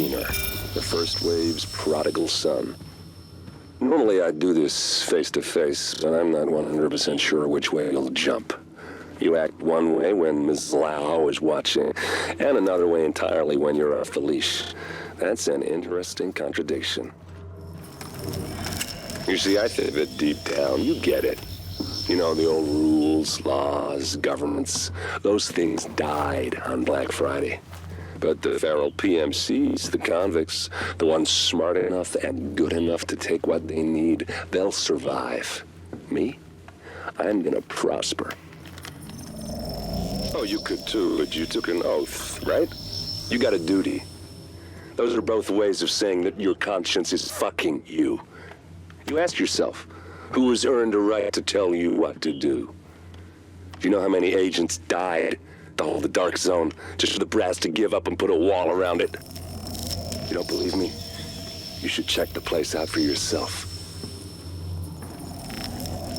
seen her. The first wave's prodigal son. Normally I'd do this face-to-face, but I'm not 100% sure which way you'll jump. You act one way when Ms. Lau is watching, and another way entirely when you're off the leash. That's an interesting contradiction. You see, I think that deep down, you get it. You know, the old rules, laws, governments, those things died on Black Friday. But the feral PMCs, the convicts, the ones smart enough and good enough to take what they need, they'll survive. Me? I'm gonna prosper. Oh, you could too, but you took an oath, right? You got a duty. Those are both ways of saying that your conscience is fucking you. You ask yourself, who has earned a right to tell you what to do? Do you know how many agents died to hold the Dark Zone just for the brass to give up and put a wall around it? You don't believe me? You should check the place out for yourself.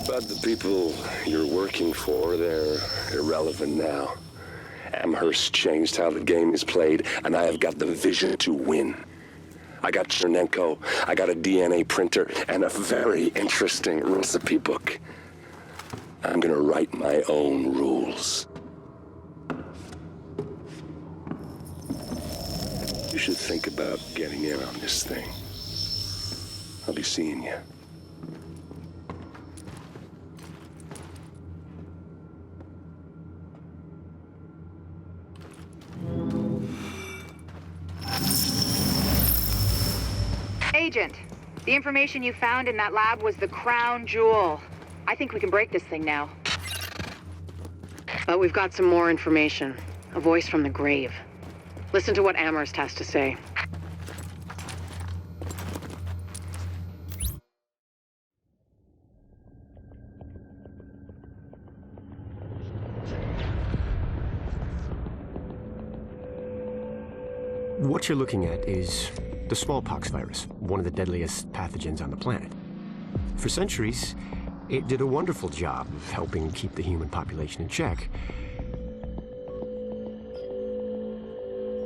But the people you're working for, they're irrelevant now. Amherst changed how the game is played, and I have got the vision to win. I got Chernenko, I got a DNA printer, and a very interesting recipe book. I'm gonna write my own rules. You should think about getting in on this thing. I'll be seeing you. Agent, the information you found in that lab was the crown jewel. I think we can break this thing now. But we've got some more information. A voice from the grave. Listen to what Amherst has to say. What you're looking at is the smallpox virus, one of the deadliest pathogens on the planet. For centuries, it did a wonderful job of helping keep the human population in check.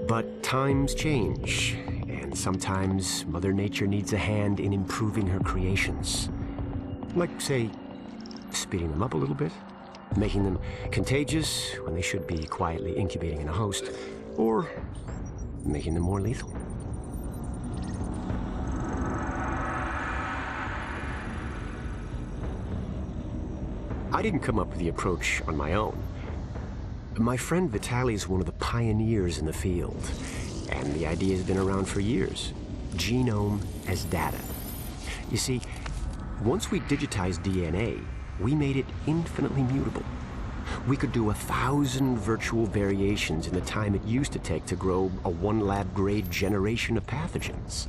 But times change, and sometimes Mother Nature needs a hand in improving her creations. Like, say, speeding them up a little bit, making them contagious when they should be quietly incubating in a host, or making them more lethal. I didn't come up with the approach on my own. My friend Vitaly is one of the pioneers in the field, and the idea has been around for years. Genome as data. You see, once we digitized DNA, we made it infinitely mutable. We could do 1,000 virtual variations in the time it used to take to grow a one lab-grade generation of pathogens.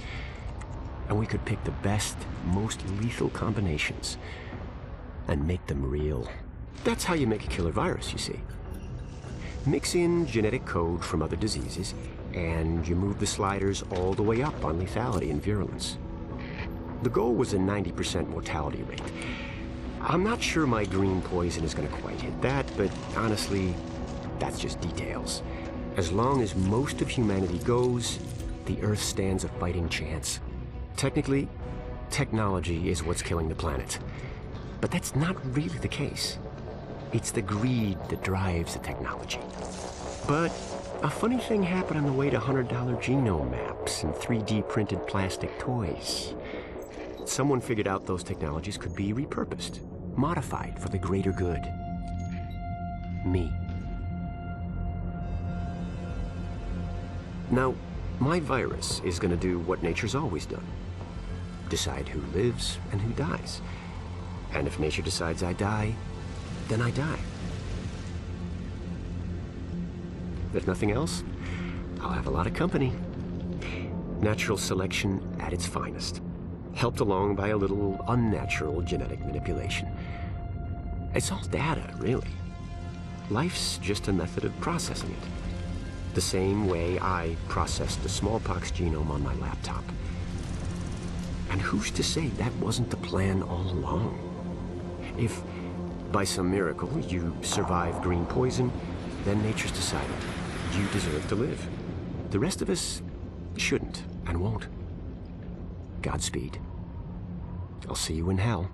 And we could pick the best, most lethal combinations and make them real. That's how you make a killer virus, you see. Mix in genetic code from other diseases, and you move the sliders all the way up on lethality and virulence. The goal was a 90% mortality rate. I'm not sure my green poison is going to quite hit that, but honestly, that's just details. As long as most of humanity goes, the Earth stands a fighting chance. Technically, technology is what's killing the planet. But that's not really the case. It's the greed that drives the technology. But a funny thing happened on the way to $100 genome maps and 3D printed plastic toys. Someone figured out those technologies could be repurposed, modified for the greater good. Me. Now, my virus is going to do what nature's always done. Decide who lives and who dies. And if nature decides I die, then I die. If nothing else, I'll have a lot of company. Natural selection at its finest, helped along by a little unnatural genetic manipulation. It's all data, really. Life's just a method of processing it. The same way I processed the smallpox genome on my laptop. And who's to say that wasn't the plan all along? If, by some miracle, you survive green poison, then nature's decided you deserve to live. The rest of us, Shouldn't and won't. Godspeed. I'll see you in hell.